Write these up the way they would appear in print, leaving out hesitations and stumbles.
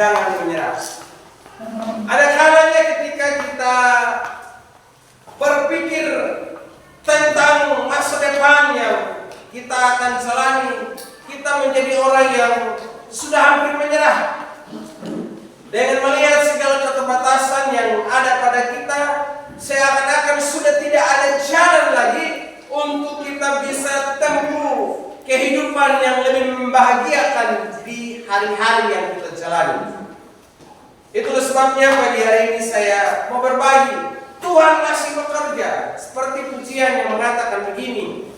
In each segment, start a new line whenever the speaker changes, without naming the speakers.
jangan menyerah. Ada kalanya ketika kita berpikir tentang masa depan yang kita akan jalani, kita menjadi orang yang sudah hampir menyerah. Dengan melihat segala keterbatasan yang ada pada kita, seakan-akan sudah tidak ada jalan lagi untuk kita bisa tempuh kehidupan yang lebih membahagiakan di hari-hari yang kita jalani. Itulah sebabnya pagi hari ini saya mau berbagi. Tuhan masih bekerja. Seperti pujian yang mengatakan begini,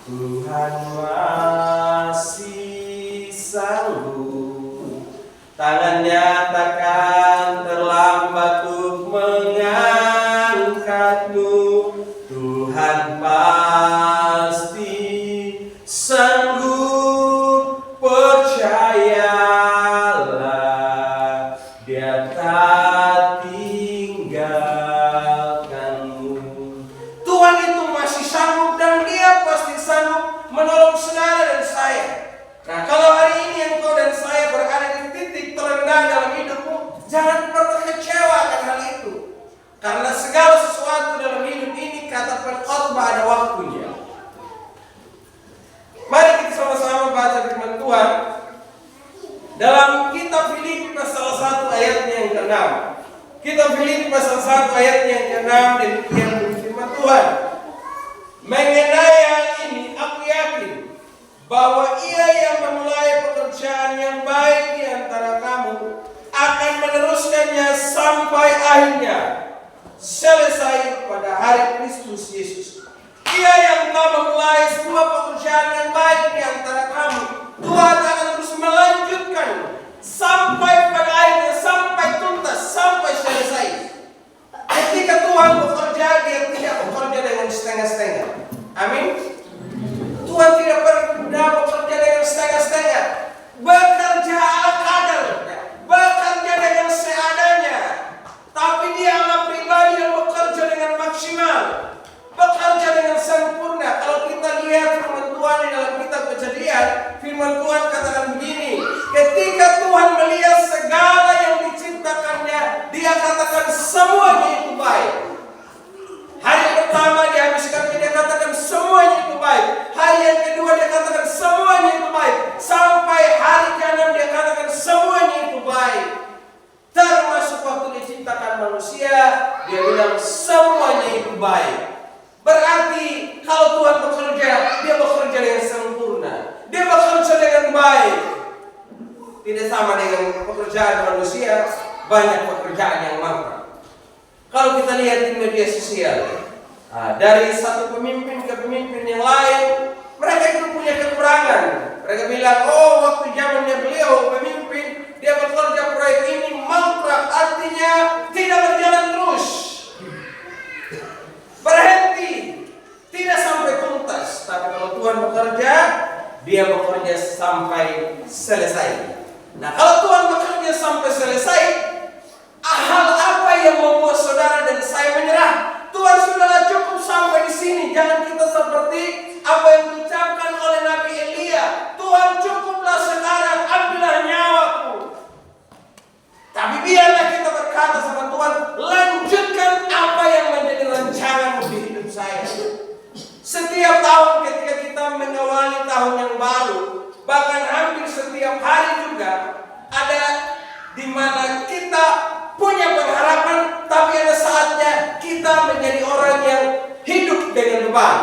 Tuhan masih sanggup, tangannya takkan terlambat untuk mengangkatmu. Tuhan pasti sanggup, percayalah, Dia tak tinggalkanmu. Tuhan itu masih sanggup dan Dia pasti sanggup menolong saudara dan saya. Nah, kalau hari ini engkau dan saya berada di titik terendah dalam hidupmu, jangan pernah kecewa akan hal itu. Karena segala sesuatu dalam hidup ini, kata pengkhotbah, ada waktunya. Mari kita sama-sama baca firman Tuhan dalam kitab Filipi pasal 1 ayatnya yang ke-6. Kitab Filipi pasal 1 ayatnya yang ke-6, demikian firman Tuhan. Mengenai hal ini aku yakin bahwa Ia yang memulai pekerjaan yang baik di antara kamu akan meneruskannya sampai akhirnya, selesai pada hari Kristus Yesus. Ia yang telah memulai sebuah pekerjaan yang baik di antara kamu, Tuhan akan terus melanjutkan sampai pada akhirnya, sampai tuntas, sampai selesai. Ketika Tuhan bekerja, Dia tidak bekerja dengan setengah-setengah. Amin. Tuhan tidak pernah bekerja dengan setengah-setengah. Bekerja ala kadar, bekerja dengan seadanya. Tapi Dia adalah pribadi yang bekerja dengan maksimal, bekerja dengan sempurna. Kalau kita lihat firman Tuhan di dalam kitab Kejadian, firman Tuhan katakan begini, ketika Tuhan melihat segala yang diciptakannya, Dia katakan semuanya itu baik. Hari pertama dihabiskan, Dia katakan semuanya itu baik. Hari yang kedua Dia katakan semuanya itu baik. Sampai hari ke-6 Dia katakan semuanya itu baik. Termasuk waktu diciptakan manusia, Dia bilang semuanya itu baik. Berarti kalau Tuhan bekerja, Dia bekerja dengan sempurna, Dia bekerja dengan baik. Tidak sama dengan pekerjaan manusia, banyak pekerjaan yang mangkrak. Kalau kita lihat di media sosial, dari satu pemimpin ke pemimpin yang lain, mereka itu punya kekurangan. Mereka bilang, oh waktu zamannya beliau pemimpin, dia bekerja proyek ini mangkrak, artinya tidak berjalan terus, berhenti, tidak sampai tuntas. Tapi kalau Tuhan bekerja, Dia bekerja sampai selesai. Nah, kalau Tuhan bekerja sampai selesai, hal apa yang membuat saudara dan saya menyerah? Tuhan sudahlah cukup sampai di sini. Jangan kita seperti apa yang diucapkan oleh Nabi Elia. Tuhan cukuplah sekarang, ambillah nyawaku. Tapi biarlah kita berkata sama Tuhan, lanjutkan apa yang menjadi rancangan di hidup saya. Setiap tahun ketika kita mengawali tahun yang baru, bahkan hampir setiap hari juga ada di mana kita punya pengharapan, tapi ada saatnya kita menjadi orang yang hidup dengan beban.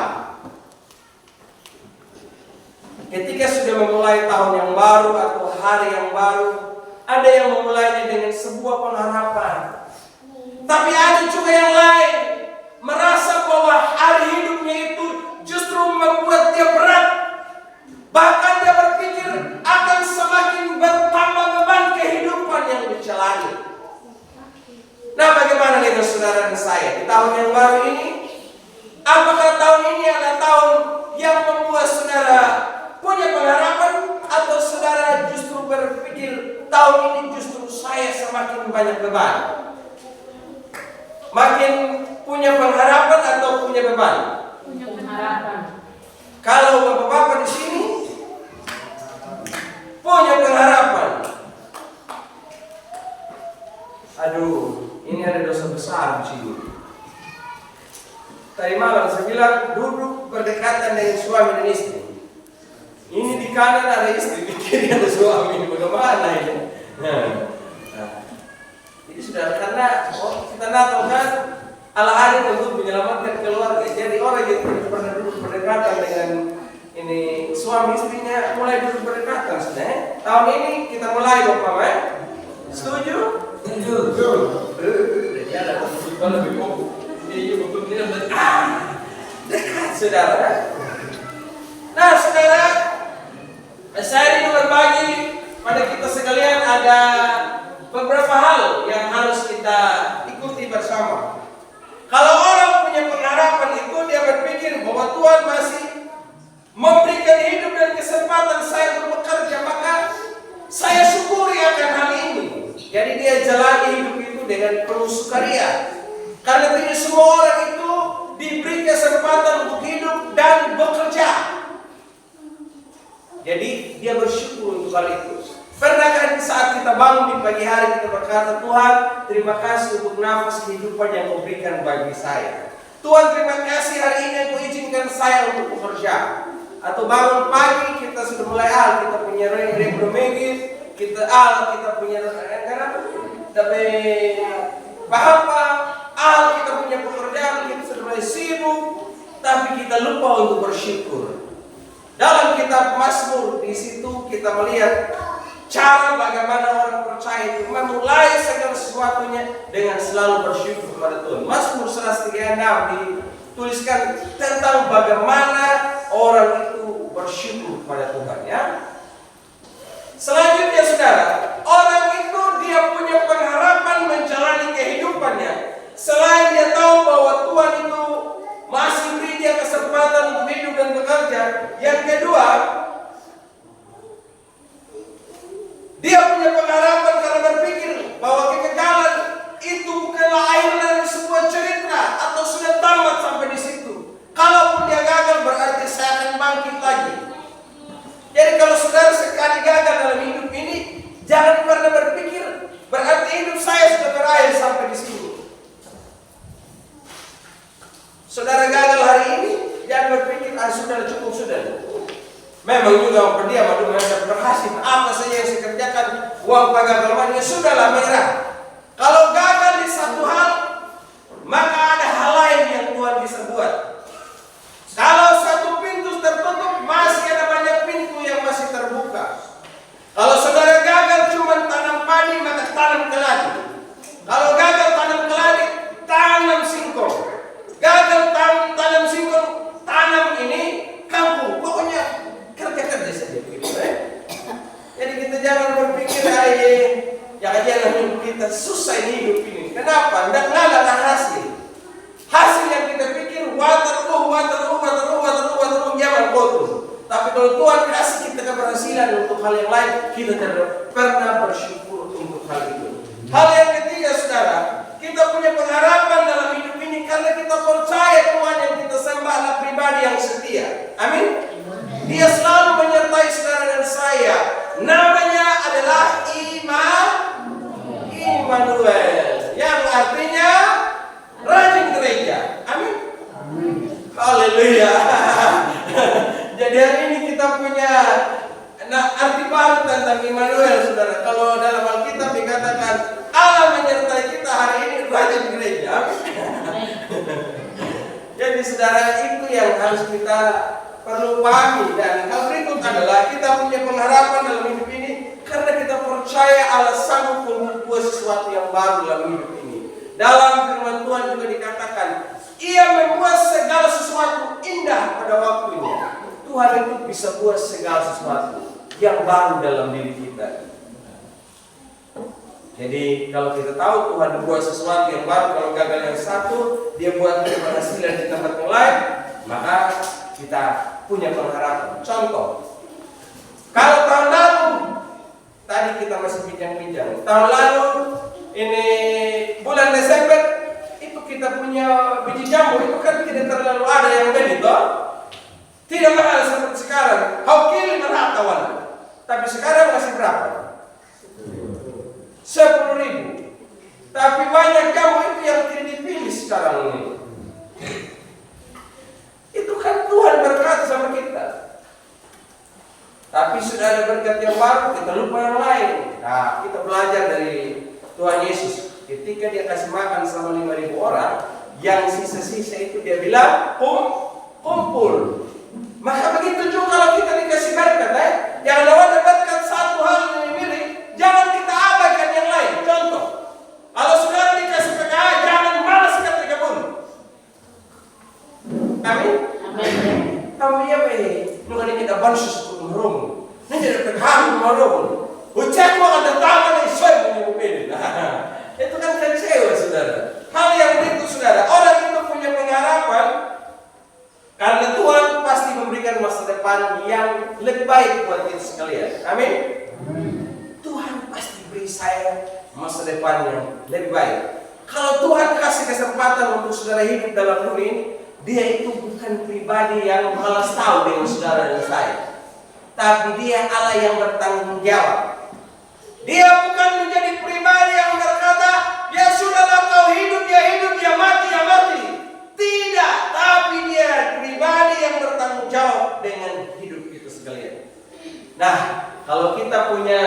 Ketika sudah memulai tahun yang baru atau hari yang baru, ada yang memulainya dengan sebuah pengharapan. Tapi ada juga yang lain merasa bahwa hari hidupnya itu justru membuat dia berat. Bahkan dia berpikir akan semakin bertambah beban kehidupan yang dijalani. Nah, bagaimana dengan saudara dan saya di tahun yang baru ini? Apakah tahun ini adalah tahun yang membuat saudara punya pengharapan, atau saudara justru berpikir tahun ini justru saya semakin banyak beban? Makin punya pengharapan atau punya beban?
Punya pengharapan.
Kalau bapak-bapak di sini punya pengharapan. di sini. Tadi malam saya bilang duduk berdekatan dengan suami dan istri. Ini di kanan ada istri, di kiri ada suami. Bagaimana ini? Jadi sudah, karena kita tahu kan Allah hadir untuk menyelamatkan keluarga. Jadi orang yang tidak pernah duduk berdekatan dengan ini suami istrinya mulai duduk berdekatan sudah. Tahun ini kita mulai Bapak, setuju? Setuju. Jadi ada kebutuhan lebih fokus. Jadi betul tidak dekat saudara. Nah saudara, saya ingin berbagi pada kita sekalian ada beberapa hal yang harus kita ikuti bersama. Kalau orang punya pengharapan itu, dia berpikir bahwa Tuhan masih memberikan hidup dan kesempatan saya untuk bekerja, maka saya syukuri akan hal ini. Jadi dia jalani hidup itu dengan penuh sukaria. Karena tidak semua orang itu diberi kesempatan untuk hidup dan bekerja. Jadi dia bersyukur untuk hal itu. Pernahkah saat kita bangun di pagi hari kita berkata, Tuhan terima kasih untuk nafas kehidupan yang Kau berikan bagi saya. Tuhan terima kasih hari ini yang Kau izinkan saya untuk bekerja. Atau bangun pagi kita sudah mulai kita punya rekomendasi, kita punya tapi bahapa kita punya pekerjaan, kita sudah mulai sibuk, tapi kita lupa untuk bersyukur. Dalam kitab Mazmur di situ kita melihat cara bagaimana orang percaya itu memulai segala sesuatunya dengan selalu bersyukur kepada Tuhan. Mazmur 136 dituliskan tentang bagaimana orang itu bersyukur kepada Tuhan, ya. Selanjutnya saudara, orang itu dia punya pengharapan menjalani kehidupannya. Selain dia tahu bahwa Tuhan itu masih beri dia kesempatan untuk hidup dan bekerja, yang kedua, dia punya pengharapan karena berpikir bahwa kegagalan itu bukanlah akhir dari sebuah cerita atau sudah tamat sampai di situ. Kalaupun dia gagal berarti saya akan bangkit lagi. Jadi kalau saudara sekali gagal dalam hidup ini, jangan pernah berpikir berarti hidup saya sudah berakhir sampai di sini. Saudara gagal hari ini, jangan berpikir sudah cukup sudah. Memang juga berdiam aduh mereka berhasil apa saja yang saya kerjakan, uang pengagamaannya sudahlah merah. Kalau gagal di satu hal, maka ada hal lain yang Tuhan bisa buat. Kalau satu pintu tertutup, masih ada banyak pintu yang masih terbuka. Kalau saudara gagal cuma tanam padi, maka tanam keladi. Kalau gagal tanam keladi, tanam singkong. Gagal tanam singkong, tanam ini kampung. Pokoknya kerja saja begitu, Jadi kita jangan berpikir jangan hidup kita susah ini hidup ini. Kenapa? Tidak ngalah hasil. Hasil yang kita pikir waterloo jangan kotor. Tapi kalau Tuhan kasih kita keberhasilan untuk hal yang lain, kita tidak pernah bersyukur untuk hal itu. Hal yang ketiga saudara, kita punya pengharapan dalam hidup ini karena kita percaya Tuhan yang kita sembah adalah pribadi yang setia. Amin. Dia selalu menyertai saudara dan saya. Namanya adalah Immanuel, yang artinya rajin gereja. Amin. Haleluya. Jadi hari ini kita punya arti baru tentang Immanuel, saudara. Kalau dalam Alkitab dikatakan Allah menyertai kita hari ini rajin gereja. Jadi saudara, itu yang harus kita perlu pahami. Dan hal berikut adalah kita punya pengharapan dalam hidup ini karena kita percaya Allah sanggup membuat sesuatu yang baru dalam hidup ini. Dalam firman Tuhan juga dikatakan, Ia membuat segala sesuatu indah pada waktunya. Tuhan itu bisa buat segala sesuatu yang baru dalam diri kita. Jadi kalau kita tahu Tuhan buat sesuatu yang baru, kalau gagal yang satu, Dia buat keberhasilan di tempat yang lain, maka kita punya pengharapan. Contoh, kalau tahun lalu tadi kita masih bincang-bincang, tahun lalu ini bulan Desember itu kita punya biji jambu itu kan tidak terlalu ada yang beli toh, tidak mahal seperti sekarang. Haukil merata warna, tapi sekarang masih berapa? 10.000. Tapi banyak jambu itu yang tidak dipilih sekarang ini. Itu kan Tuhan berkata sama kita. Tapi sudah ada berkat yang baru, kita lupa yang lain. Nah, kita belajar dari Tuhan Yesus. Ketika dia kasih makan sama 5.000 orang, yang sisa-sisa itu dia bilang, kumpul. Maka begitu juga kalau kita dikasih berkat, yang ada berkat satu hal yang dimiliki, jangan kita abaikan yang lain. Contoh, kalau saudara dikasih PKH, jangan malas ke kebun. Amin. Kami ya nukan kita bansus untuk merum. Ini jadi PKH merum. Ucap mau ada tangan isoy menyebut. Itu kan kecewa, saudara. Hal yang itu, saudara. Orang itu punya pengharapan karena Tuhan pasti memberikan masa depan yang lebih baik buat kita sekalian. Amin. Tuhan pasti beri saya masa depan yang lebih baik. Kalau Tuhan kasih kesempatan untuk saudara hidup dalam dunia ini, dia itu bukan pribadi yang malas tahu dengan saudara dan saya, tapi dia Allah yang bertanggung jawab. Dia bukan menjadi pribadi yang berkata, ya sudahlah kau hidup, ya mati, ya mati. Tidak, tapi dia pribadi yang bertanggung jawab dengan hidup kita sekalian. Nah, kalau kita punya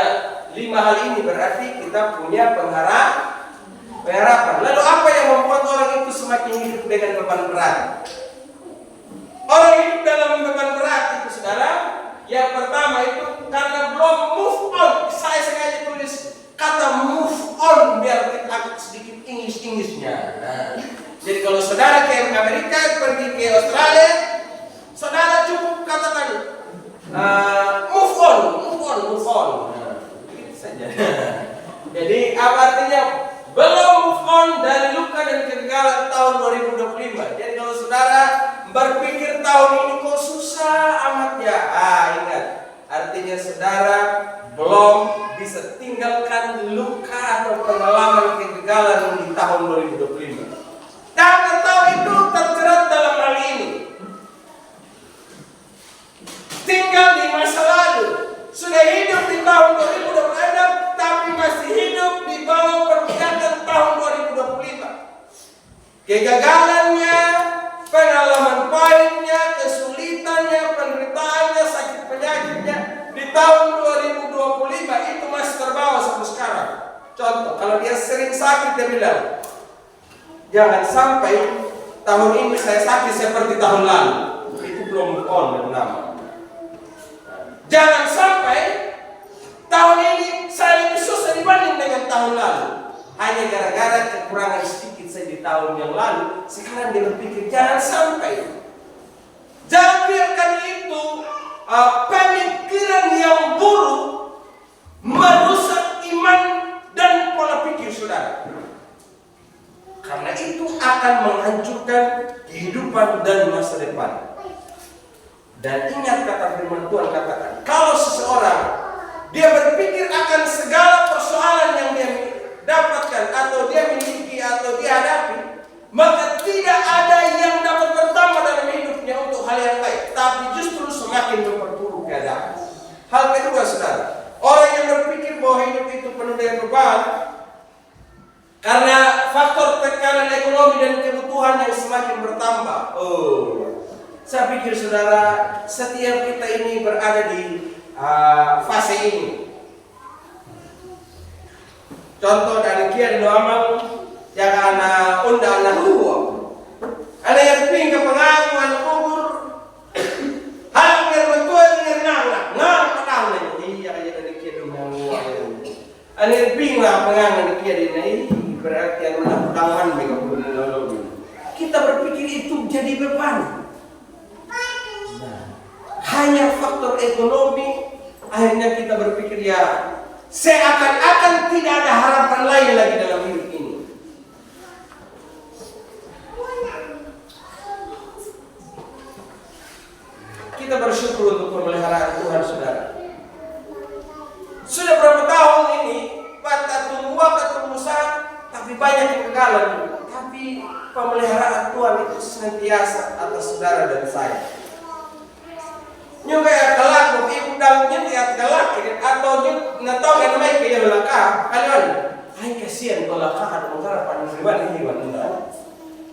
5 hal ini berarti kita punya pengharapan. Lalu apa yang membuat orang itu semakin hidup dengan beban berat? Orang hidup dalam beban berat itu, saudara, yang pertama itu karena belum move on. Saya sengaja tulis kata move on biar kita agak sedikit English-Englishnya. Nah, jadi kalau saudara ke Amerika, pergi ke Australia, saudara cukup katakan move on. Nah, begitu saja. Jadi apa artinya? Belum move on dari luka dan kegagalan tahun 2025. Jadi kalau saudara berpikir tahun ini kok susah amat ya, ingat, artinya saudara belum bisa tinggalkan luka atau pengalaman kegagalan di tahun 2025. Dan atau itu terjerat dalam hal ini, tinggal di masa lalu, sudah hidup di tahun 2026, tapi masih hidup di bawah perbuatan tahun 2025. Kegagalannya, pengalaman pahitnya, kesulitannya, penderitaannya, sakit penyakitnya di tahun 2025 itu masih terbawa sampai sekarang. Contoh, kalau dia sering sakit, dia bilang, jangan sampai tahun ini saya sakit seperti tahun lalu. Itu belum move on dengan nama. Jangan sampai tahun ini saya lebih susah dibanding dengan tahun lalu. Hanya gara-gara kekurangan sedikit saya di tahun yang lalu. Sekarang dia berpikir jangan sampai. Jangan biarkan itu pemikiran yang buruk merusak iman dan pola pikir saudara. Karena itu akan menghancurkan kehidupan dan masa depan. Dan ingat kata firman Tuhan katakan, kalau seseorang dia berpikir akan segala persoalan yang dia dapatkan atau dia miliki atau dia hadapi, maka tidak ada yang dapat bertambah dalam hidupnya untuk hal yang baik, tapi justru semakin memperburuk keadaan. Hal kedua, saudara, orang yang berpikir bahwa hidup itu penuh dengan beban karena faktor tekanan ekonomi dan kebutuhan yang semakin bertambah. Saya pikir saudara, setiap kita ini berada di fase ini. Contoh dari kian doamang yang anak unda anak huwa, ada yang pinggir pengaku anak kubur, hal yang bertuan yang nang petang iya dari kian doamang huwa, ada yang pinggir pengaku kian ini berarti yang mana pedangan mereka pun lalu. Kita berpikir itu jadi beban. Hanya faktor ekonomi, akhirnya kita berpikir ya seakan-akan tidak ada harapan lain lagi dalam hidup ini. Kita bersyukur untuk pemeliharaan Tuhan, saudara. Sudah berapa tahun ini tumbuh besar, tapi banyak kegagalan. Tapi pemeliharaan Tuhan itu senantiasa atas saudara dan saya. Juga ya kelak ibu dalamnya lihat kelak atau tahu yang namanya kayak belakang kalian. Hai kasihan belakang ada utara pada ribuan ini enggak.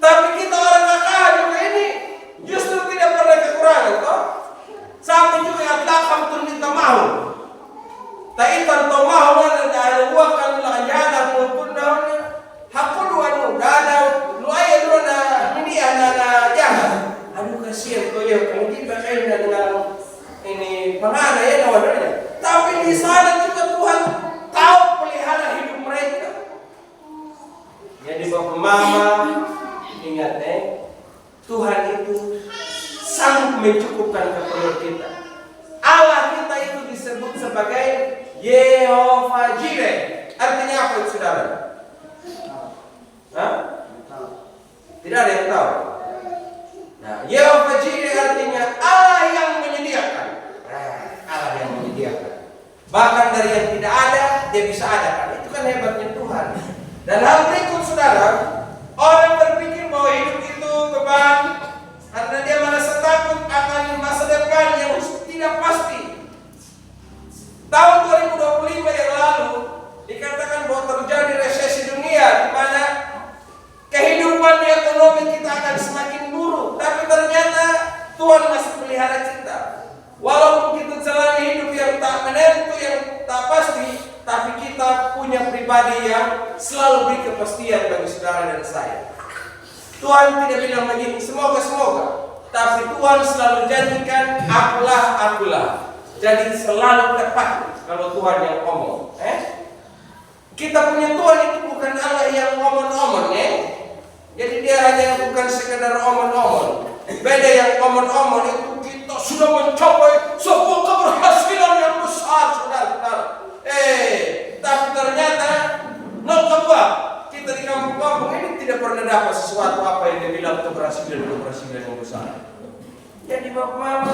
Tapi kita orang KKH juga ini justru tidak pernah kekurangan toh. Sama juga yang takam tun kita mau. Taitan to mau na ada wakan la jana pun daunnya. Hakun wanu dana luaya lu na ini ana jahat. Aduh kasihan kau ya kalau kita dengan ini pengana ya nawadanya. Tapi di sana juga Tuhan tahu pelihara hidup mereka. Jadi bapak mama ingat Tuhan itu sanggup mencukupkan keperluan kita. Allah kita itu disebut sebagai Yehova Jireh. Artinya apa itu saudara? Hah? Tidak ada yang tahu. Nah, Yehova Jireh artinya Allah yang menyediakan. Allah yang menyediakan. Bahkan dari yang tidak ada, dia bisa adakan. Itu kan hebatnya Tuhan. Dan hal berikut saudara, orang berpikir bahwa hidup itu beban karena dia merasa takut akan masa depan yang tidak pasti. Tahun 2025 yang lalu dikatakan bahwa terjadi resesi dunia di mana kehidupan ekonomi kita akan semakin buruk. Tapi ternyata Tuhan masih pelihara kita. Walaupun kita jalani hidup yang tak menentu, yang tak pasti, tapi kita punya pribadi yang selalu beri kepastian bagi saudara dan saya. Tuhan tidak bilang begini, semoga-semoga. Tapi Tuhan selalu janjikan, akulah. Jadi selalu tepat kalau Tuhan yang ngomong. Kita punya Tuhan itu bukan Allah yang omong-omong. Jadi dia hanya bukan sekedar omong-omong. Beda yang omong-omong itu kita sudah mencapai sebuah keberhasilan yang besar, saudara-saudara. Tapi ternyata not kedua, kita di kampung-kampung ini tidak pernah dapat sesuatu apa yang dia bilang keberhasilan yang besar. Jadi bapak mama,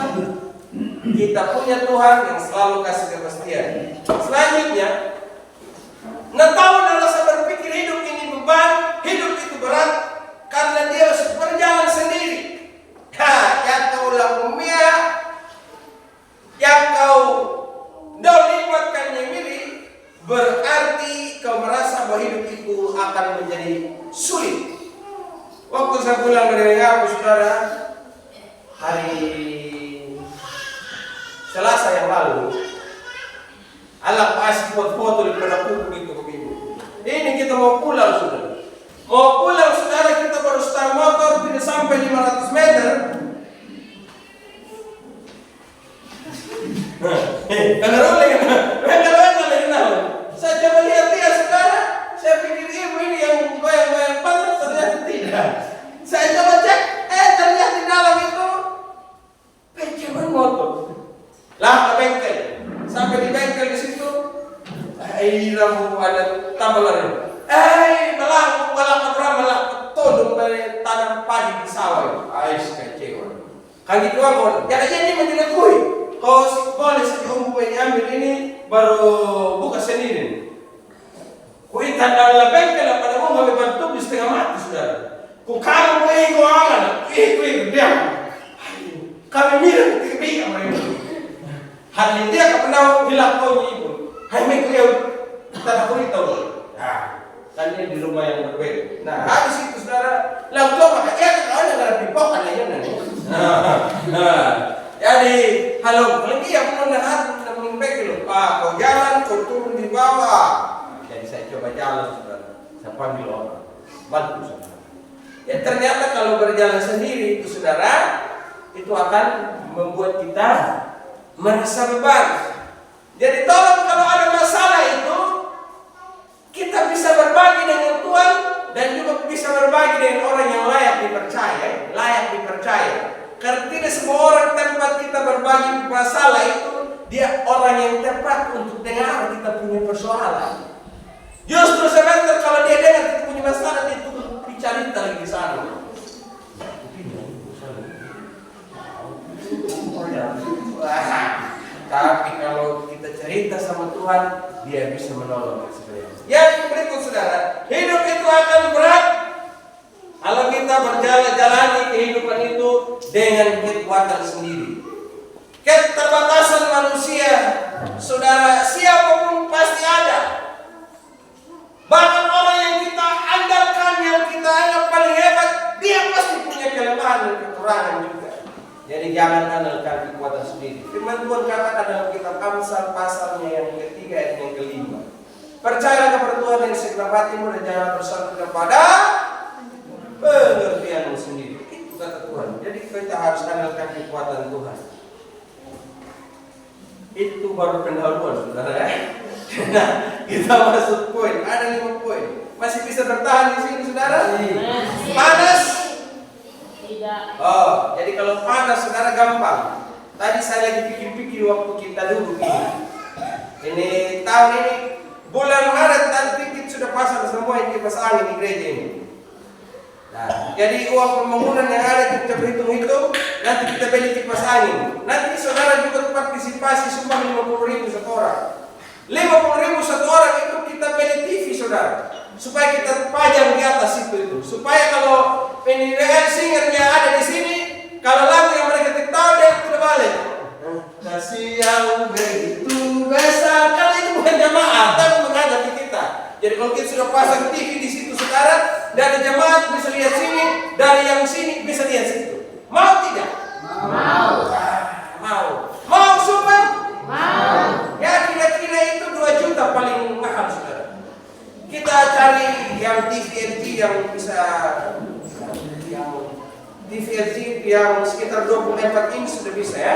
kita punya Tuhan yang selalu kasih kepastian. Selanjutnya, tahu rasa berpikir hidup ini beban, hidup itu berat karena dia harus berjalan sendiri. Yang kau lakumia, yang kau dolibatkannya miri, berarti kau merasa bahwa hidup itu akan menjadi sulit. Waktu saya pulang dari Ngapu, saudara, hari Selasa yang lalu, Allah kasih foto di penakuku itu begini. Ini kita mau pulang, saudara. Mau pulang, saudara, kita baru start motor, tidak sampai 500 meter. Kalau rolling, saya coba lihat dia, saudara. Saya pikir ibu ini yang goyang-goyang pantat, ternyata tidak. Saya coba cek, ternyata di dalam itu pinjaman motor. Lah ke bengkel, sampai di bengkel di situ, ramu ada tambalan. Malah todong dari tanam padi di sawah. Kecewa. Kan gitu aku, ya aja ini menjadi kui. Kau boleh sejauh ambil ini baru buka sendiri. Kui tanda bengkel pada mau kami bantu di setengah mati sudah. Ku kamu kui aman, kui diam. Kami mirip tiga mereka. Hari dia kepenau hilang kau ibu. Hai mereka yang tanah kulit tahu. Kan ini di rumah yang berbeda. Nah, habis itu saudara, lalu coba ya kalau ada nggak pipokan aja nanti. Jadi, halo, lagi yang mau nahan namun bengkel. Kau jalan, kau turun di bawah. Jadi saya coba jalan saudara. Saya panggil orang, bantu saudara. Ya ternyata kalau berjalan sendiri itu saudara, itu akan membuat kita merasa beban. Jadi tolong kalau ada masalah itu kita bisa berbagi dengan Tuhan dan juga bisa berbagi dengan orang yang layak dipercaya. Karena tidak semua orang tempat kita berbagi masalah itu dia orang yang tepat untuk dengar kita punya persoalan. Justru sebentar kalau dia dengar kita punya masalah dia tuh bicara lagi di sana. Tapi kalau kita cerita sama Tuhan, dia bisa menolong kita. Yang berikut saudara, hidup itu akan berat kalau kita berjalan-jalani kehidupan itu dengan kekuatan sendiri. Keterbatasan manusia, saudara, siapapun pasti ada. Bahkan orang yang kita andalkan, yang kita anggap paling hebat, jangan andalkan kekuatan sendiri. Firman Tuhan katakan dalam kitab Amsal pasalnya yang ketiga ayat yang kelima. Percayalah kepada Tuhan yang segenap hatimu dan jangan bersandar kepada pengertianmu sendiri. Itu kata Tuhan. Jadi kita harus andalkan kekuatan Tuhan. Itu baru pendahuluan, saudara ya. Nah, kita masuk poin. Ada 5 poin. Masih bisa bertahan di sini, saudara? Panas?
Tidak.
Oh, jadi kalau panas, saudara gampang. Tadi saya lagi pikir-pikir waktu kita duduk ini. Ini tahun ini bulan Maret dan pikir sudah pasang semua yang kipas angin di gereja ini. Nah, jadi uang pembangunan yang ada kita berhitung-hitung, nanti kita beli kipas angin. Nanti saudara juga partisipasi sumbang 50.000 satu orang. 50.000 satu orang itu kita beli TV, saudara, supaya kita pajang di atas itu. Supaya kalau penyanyi singernya ada di sini, kalau lagu yang mereka tahu dia sudah balik. Kasih yang begitu besar, karena itu bukan jamaah, tapi menghadapi kita. Jadi kalau kita sudah pasang TV di situ sekarang, dari jemaat bisa lihat sini, dari yang sini bisa lihat situ. Mau tidak?
Mau.
Mau. Mau sumpah?
Mau.
Ya kira-kira itu 2 juta paling mahal, saudara. Kita cari yang TVRG yang bisa, yang TVRG yang sekitar 24 inch sudah bisa ya.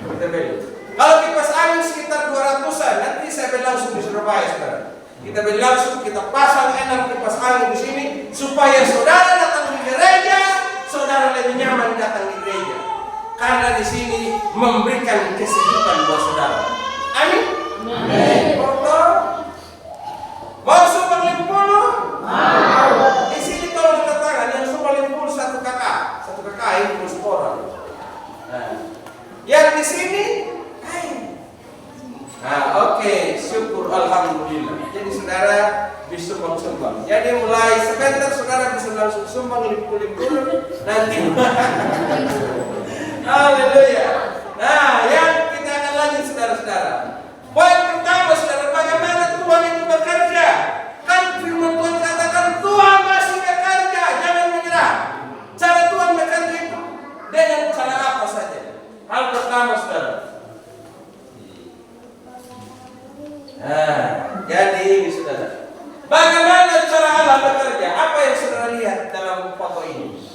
Kita beli. Kalau kipas angin sekitar 200-an, nanti saya beli langsung di Surabaya, saudara. Kita beli langsung, kita pasang 6 kipas angin di sini supaya saudara datang di gereja, saudara lebih nyaman datang di gereja. Karena di sini memberikan kesejukan buat saudara. Amin.
Amin.
Mau sumbang 50?
Mau.
Di sini tolong angkat tangan yang sumbang 50 satu kakak ini 10 orang. Nah, yang di sini, nah, oke, syukur alhamdulillah. Jadi saudara bisa sumbang. Jadi mulai sebentar saudara bisa langsung sumbang 50 nanti. Haleluya. Nah, yang kita akan lanjut saudara-saudara. Poin pertama, saudara, bagaimana Tuhan itu bekerja? Kan firman Tuhan katakan Tuhan masih bekerja, jangan menyerah. Cara Tuhan bekerja itu dengan cara apa saja? Hal pertama, saudara. Nah, jadi ini saudara. Bagaimana cara Allah bekerja? Apa yang saudara lihat dalam foto ini?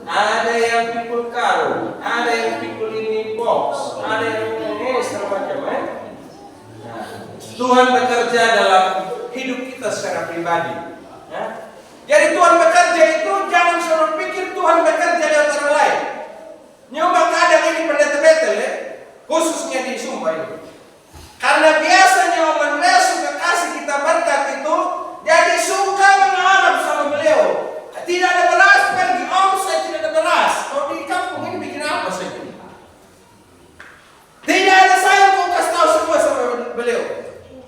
Ada yang pikul karung, ada yang pikul ini box, ada yang ini segala macam. Nah, Tuhan bekerja dalam hidup kita secara pribadi. Ya? Jadi Tuhan bekerja itu jangan selalu pikir Tuhan bekerja lewat orang lain. Nyoba kadang ini pendeta Betel ya, khususnya di Sumba ini. Karena biasanya Om Andreas suka kasih kita berkat itu, jadi suka mengharap sama beliau. Tidak ada beras, pergi Om, saya tidak ada beras. Kalau di kampung ini bikin apa saja? Tidak ada saya mau kasih tahu semua sama beliau.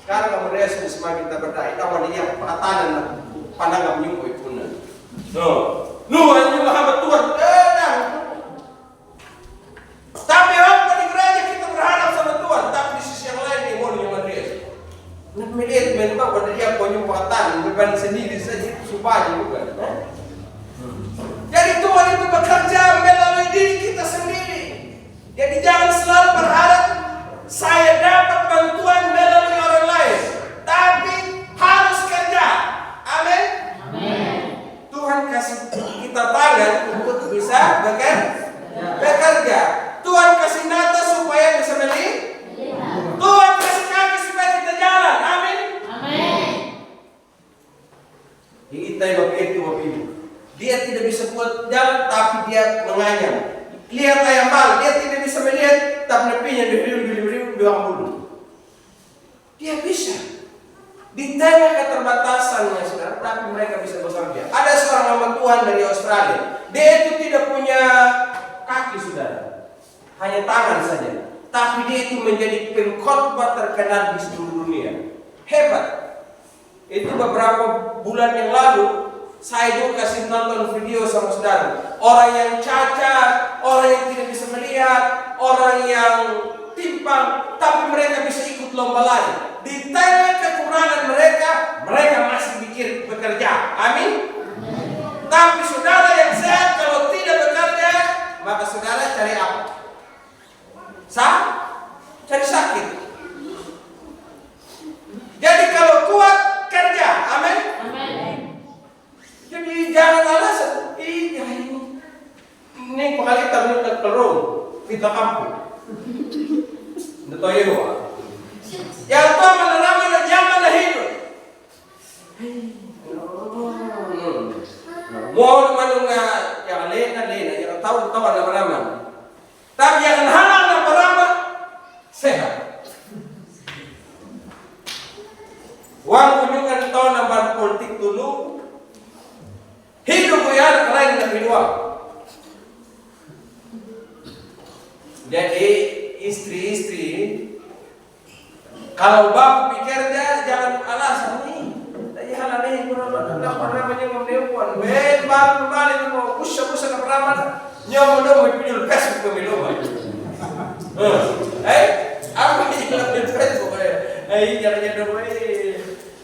Sekarang Om Andreas sudah semakin kita berdaya. Tahu dia patanan pandangan menyukai punan. Nuhan juga hamba Tuhan. Tapi apa di gereja kita berharap sama Tuhan, tapi di sisi yang lain nih mau Om Andreas. Nak melihat memang pada dia punya patanan beban sendiri saja supaya bukan. Jadi Tuhan itu bekerja melalui diri kita sendiri. Jadi jangan selalu berharap saya dapat bantuan melalui orang lain, tapi harus kerja. Amin.
Amin.
Tuhan kasih kita tangan untuk bisa bekerja. Tuhan kasih mata supaya bisa melihat. Tuhan kasih kaki supaya kita jalan. Amin.
Amin.
Kita itu ibu. Dia tidak bisa buat jalan, tapi dia menganyam. Lihat ayam bal, dia tidak bisa melihat, tapi nepinya di bulu. Dia bisa. Di tengah keterbatasannya, saudara, tapi mereka bisa bekerja. Ada seorang hamba Tuhan dari Australia. Dia itu tidak punya kaki, saudara, hanya tangan saja. Tapi dia itu menjadi pengkhotbah terkenal di seluruh dunia. Hebat. Itu beberapa bulan yang lalu. Saya juga kasih nonton video sama saudara. Orang yang cacat, orang yang tidak bisa melihat, orang yang timpang, tapi mereka bisa ikut lomba lari. Di tengah kekurangan mereka, mereka masih pikir bekerja. Amin. Tapi saudara yang sehat kalau tidak bekerja, maka saudara kita kampung. Netoyo. Yang tua menerima na zaman na hidup. Mau manung na yang lena yang tahu na beraman. Tapi yang halang na beraman sehat. Wang kunjungan tahun nampan politik dulu. Hidup ya keren na kedua. Jadi istri-istri kalau bapak pikir dia jangan alasan nih. Tadi hal ini pernah menyebut baru balik mau usah na peraman nyamu dong video Facebook pemilu. Apa yang di Facebook? Jangan dong.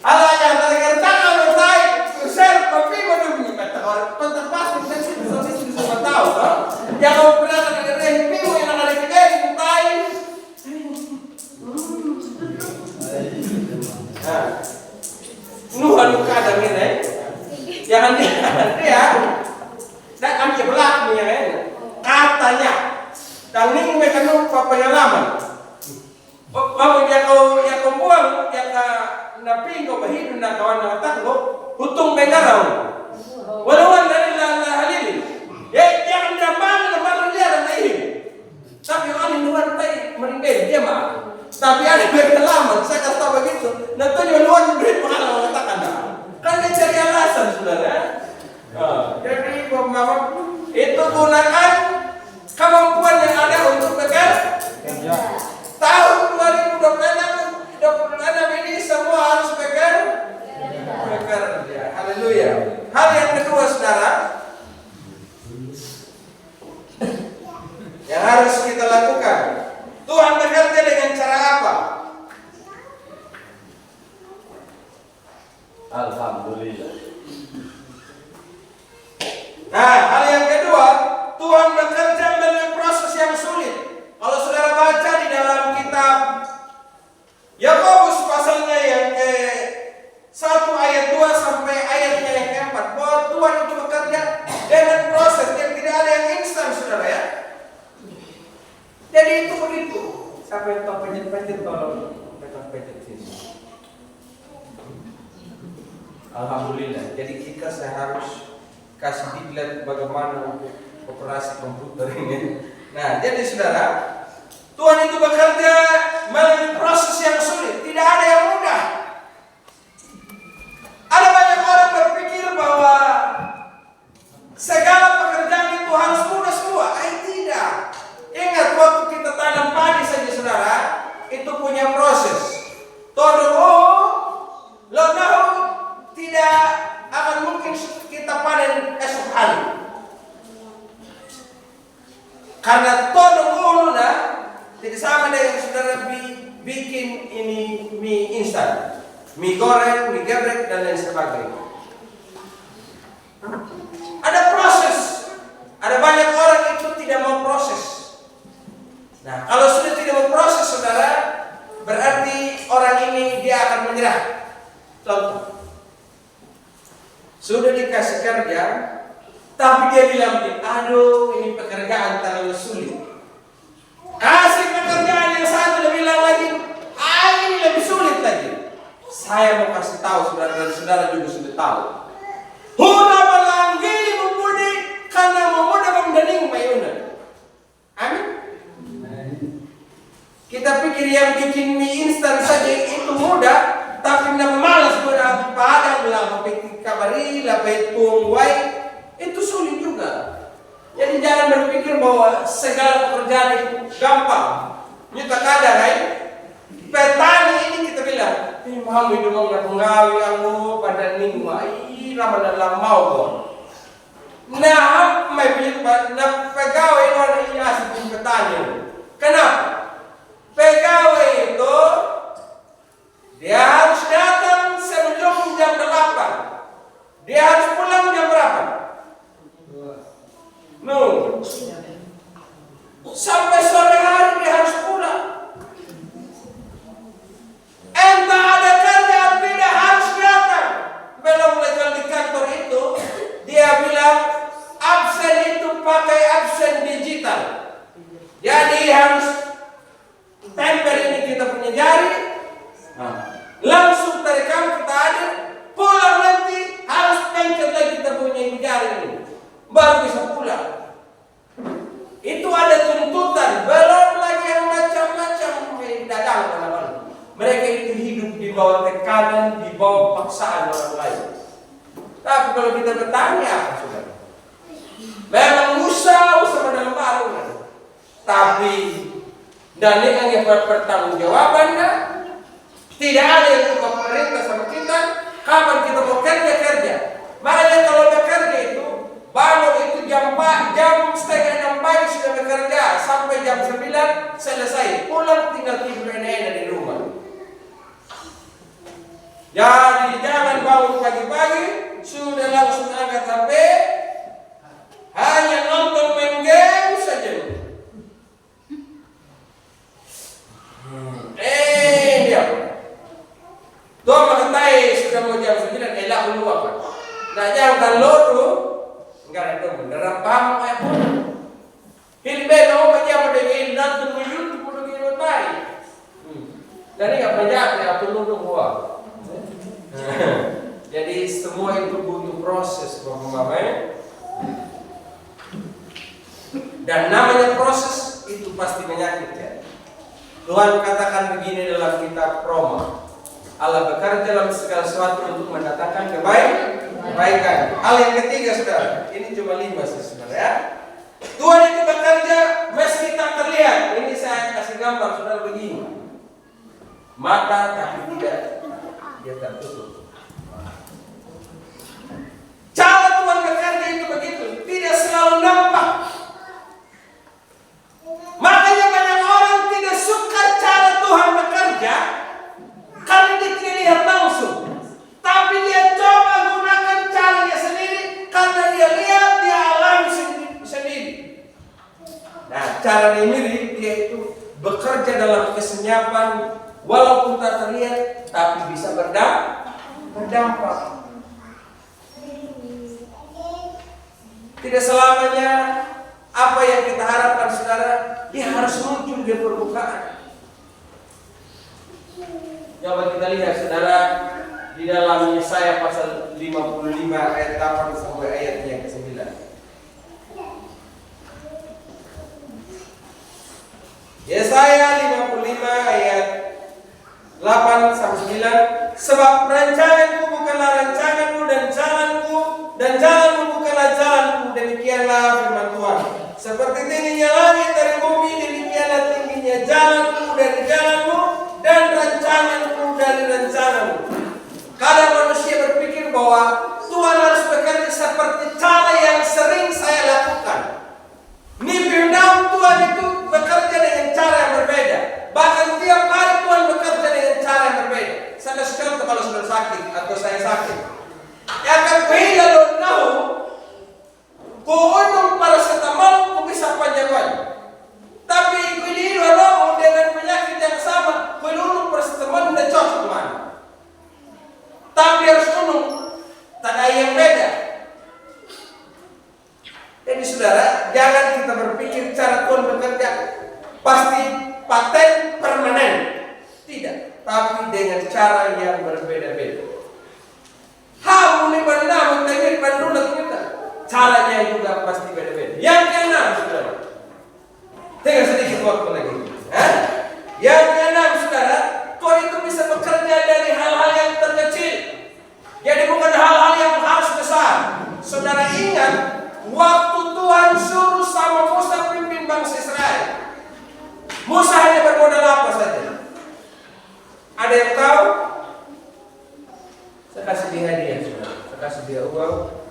Alanya tangan utai share tapi mau menyimpan orang pentempat bisa tahu kan? Yang kau pernah review yang ada di utai. Nuhan kadang ini, jangan dia, nak ambil belakangnya kan? Katanya, dan ini mereka numpah pengalaman. Mau yang kau buang, yang napi kau bahidu nak kawan nak takut, hutung bengarau. Walaupun dari halil, jangan drama dia dan ini. Tapi orang luar tay merindai dia mah. Tapi ada pengalaman, saya kata begitu. Nanti luar duit pengalaman katakan dah. Kan dia cari alasan saudara. Jadi mama itu gunakan kemampuan yang ada untuk bekerja. Tahun 2026 ini semua harus bekerja. Haleluya. Hal yang kedua saudara, yang harus kita lakukan, Tuhan bekerja dengan cara apa?
Alhamdulillah.
Nah, hal yang kedua, Tuhan bekerja melalui proses yang sulit. Kalau saudara baca di dalam kitab Yakobus pasalnya yang ke-1 ayat 2 sampai ayatnya yang ke-4, bahwa Tuhan itu bekerja dengan proses yang tidak ada yang instan, saudara ya. Jadi itu begitu. Siapa yang tahu pencet tolong pencet sini. Alhamdulillah. Jadi saya harus kasih diklat bagaimana untuk operasi komputer ini. Nah, jadi saudara, Tuhan itu bekerja melalui proses yang sulit. Tidak ada yang mudah. Ada banyak orang berpikir bahwa segala pekerjaan itu harus mudah semua. Tidak. Ingat waktu kita tanam padi saja saudara, itu punya proses. Lonahu tidak akan mungkin kita panen esok hari. Karena tidak sama dengan saudara bikin ini mie instan, mie goreng, mie geprek dan lain sebagainya. Ada proses. Ada banyak orang itu tidak mau proses. Nah, kalau sudah tidak mau proses saudara, berarti orang ini dia akan menyerah. Contoh, sudah dikasih kerja, tapi dia bilang, aduh ini pekerjaan terlalu sulit. Kasih pekerjaan yang satu, dia bilang lagi, ini lebih sulit lagi. Saya mau kasih tahu saudara dan saudara juga sudah tahu. Huna balanggi membudi karena memudah mendaning mayuna. Amin. Kita pikir yang bikin mie instan saja itu mudah, tapi malas berapa padang lah, pikir kabari, lapet tungguai, itu sulit juga. Jadi jangan berpikir bahwa segala pekerjaan itu gampang. Kita kadang petani ini kita bilang, mau hidup mau penggawi aku pada minggu, ramai dalam mau kok. Nah, pegawai itu asli petani. Kenapa? Pegawai itu dia harus datang sebelum jam 8. Dia harus pulang jam berapa? Sampai sore hari dia harus pulang. Entah ada kerja tidak harus datang. Belum legal di kantor itu, dia bilang absen itu pakai absen digital. Jadi langsung terekam kita hadir, pulang nanti harus pencet lagi kita punya jari ini, baru bisa pulang. Itu ada tuntutan, belum lagi yang macam-macam dadang teman-teman. Mereka itu hidup di bawah tekanan, di bawah paksaan orang lain. Tapi kalau kita bertanya apa sudah? Memang usaha dalam barang, tapi dan yang pertanggungjawabannya tidak ada yang tukang perintah sama kita. Kapan kita mau kerja? Makanya kalau bekerja itu bangun itu jam 5:30 pagi sudah bekerja sampai jam 9 selesai, pulang tinggal tidur enak-enak di rumah. Jadi jangan bangun pagi-pagi sudah langsung angkat HP, hanya nonton main game saja. Dia tuh mengetahui sudah mau jam 9 elah dulu apa. Nah jangan lodo enggak ada beneran paham kayak pun. Hilbe no macam ada game nonton di YouTube udah game baik. Dari apa aja ya tolong gua. Jadi semua itu butuh proses Bapak-Bapak. Dan namanya proses itu pasti menyakitkan. Tuhan katakan begini dalam kitab Roma, Allah bekerja dalam segala sesuatu untuk mendatangkan kebaikan. Hal yang ketiga saudara, ini cuma 5 sih saudara ya. Tuhan itu bekerja meski tak terlihat. Ini saya kasih gambar saudara begini. Mata tapi tidak dia tertutup. Cara Tuhan bekerja itu begitu, tidak selalu nampak. Makanya banyak orang tidak suka cara Tuhan bekerja karena dia tidak lihat langsung. Tapi dia coba gunakan caranya sendiri karena dia lihat, dia alami sendiri. Nah, cara dia mirip, dia itu bekerja dalam kesenyapan walaupun tak terlihat, tapi bisa berdampak. Tidak selamanya apa yang kita harapkan saudara, dia harus muncul di permukaan. Coba kita lihat saudara di dalam Yesaya pasal 55 ayat 8 sampai ayatnya ke-9. Yesaya 55 ayat 8 sampai 9. Sebab rancanganku bukanlah rancanganmu dan jalanmu bukanlah jalanku, demikianlah firman Tuhan. Seperti tingginya langit dari bumi, demikianlah tingginya jalanku dari jalanmu dan rancanganku dari rencanamu. Kadang manusia berpikir bahwa Tuhan harus bekerja seperti cara yang sering saya lakukan. Mimpi Tuhan itu bekerja dengan cara yang berbeda. Bahkan tiap hari Tuhan bekerja dengan cara yang berbeda. Saya kasih contoh kalau sudah sakit atau saya sakit. Ya akan beda loh tahu. Kau paracetamol kau bisa panjang-panjang. Tapi kau ini orang dengan penyakit yang sama, kau ini paracetamol tidak cocok mana. Tapi harus unung, tak ada yang beda. Jadi saudara, jangan kita berpikir cara Tuhan bekerja pasti paten permanen. Tidak, tapi dengan cara yang berbeda-beda. Hamu ni bandam, tapi bandula kita. Caranya juga pasti beda-beda. Yang keenam, saudara. Tinggal sedikit waktu lagi. Yang keenam, saudara, Tuhan itu bisa bekerja dari hal-hal yang terkecil. Jadi bukan hal-hal yang harus besar. Saudara ingat, waktu Tuhan suruh sama Musa pimpin bangsa Israel, Musa hanya bermodal apa saja? Ada yang tahu? Saya kasih dia hadiah, saudara. Saya kasih dia uang.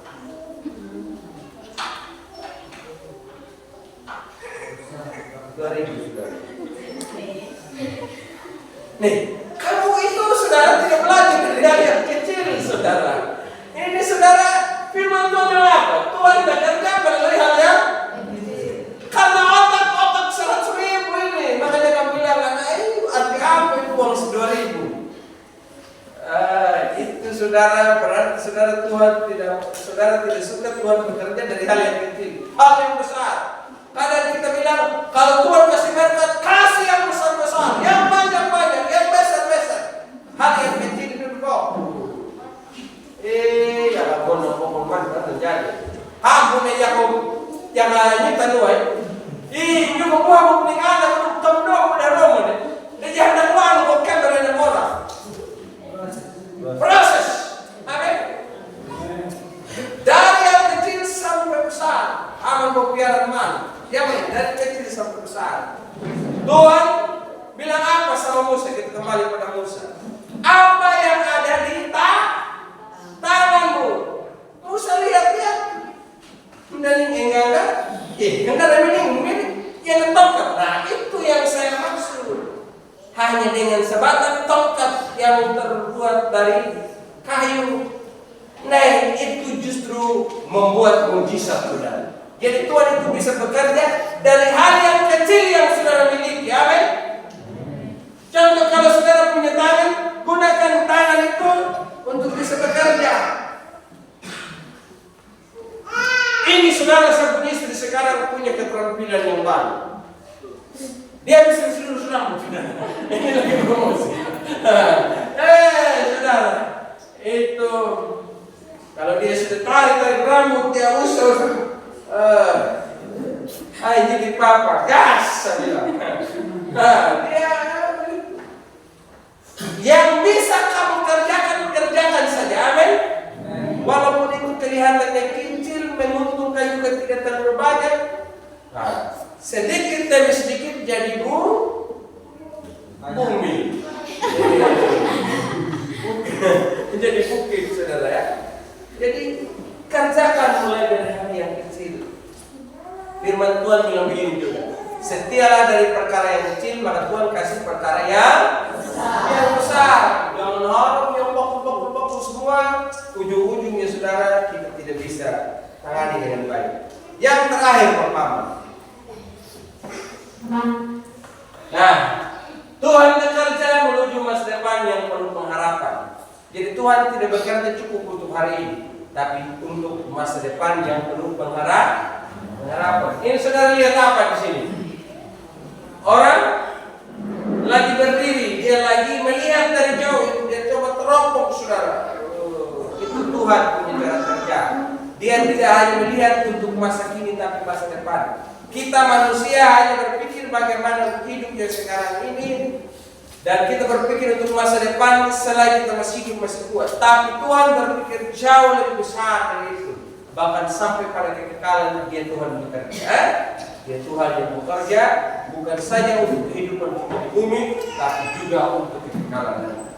Nih, kamu itu saudara tidak belajar dari hal yang kecil, saudara. Ini saudara firman Tuhan apa? Tuhan bekerja melalui hal yang karena otak 100.000 ini, makanya kamu bilang arti apa itu uang 2.000? Itu saudara berarti saudara tidak suka Tuhan bekerja dari hal yang kecil, hal yang besar. Kadang kita bilang kalau Tuhan kasih berkat, kasih yang besar-besar, yang banyak-banyak, yang besar-besar. Hal yang kecil aja. Aku nih yang nyita nuai. Ih, juga buah mau punya anak untuk tomdom udah romo deh. Dia jangan lalu kok kamera yang orang. Proses, amin. Dari yang kecil sampai besar, aman berpiara teman. Ya, dari kecil sampai besar. Tuhan bilang apa sama Musa? Kita kembali pada Musa. Apa yang ada di tanganmu? Musa lihat. Dan enggak. Enggak ada ini yang tongkat. Nah, itu yang saya maksud. Hanya dengan sebatang tongkat yang terbuat dari kayu. Nah, itu justru membuat mujizat, saudara. Jadi Tuhan itu bisa bekerja dari hal yang kecil yang saudara miliki. Amin. Contoh, kalau saudara punya tangan, gunakan tangan itu untuk bisa bekerja. Ini saudara, saya punya istri sekarang punya keterampilan yang baru. Dia bisa seluruh rambut. Ini lagi promosi. Saudara, itu kalau dia sudah tarik rambut, dia usah. Jadi papa, gas, saya bilang. Dia yang bisa kamu kerjakan saja, amin. Walaupun itu kelihatannya kecil, menguntungkan juga tidak terlalu banyak. Sedikit demi sedikit jadi bumi. Jadi bukit, saudara ya. Jadi kerjakan mulai dari hal yang kecil. Firman Tuhan bilang begini juga. Setialah dari perkara yang kecil, maka Tuhan kasih perkara yang besar. Jangan harap yang baku semua, ujung-ujungnya saudara kita tidak bisa tangani dengan baik. Yang terakhir pertama. Nah, Tuhan bekerja menuju masa depan yang penuh pengharapan. Jadi Tuhan tidak bekerja cukup untuk hari ini, tapi untuk masa depan yang penuh pengharapan. Ini saudara lihat apa di sini? Orang lagi berdiri, dia lagi melihat dari jauh, dia coba teropong, saudara. Itu Tuhan punya cara kerja. Dia tidak hanya melihat untuk masa kini, tapi masa depan. Kita manusia hanya berpikir bagaimana hidup yang sekarang ini, dan kita berpikir untuk masa depan selagi kita masih hidup, masih kuat. Tapi Tuhan berpikir jauh lebih besar dari itu. Bahkan sampai pada kekekalan dia Tuhan bekerja. Dia Tuhan yang bekerja bukan saja untuk kehidupan kita di bumi, tapi juga untuk kekekalan.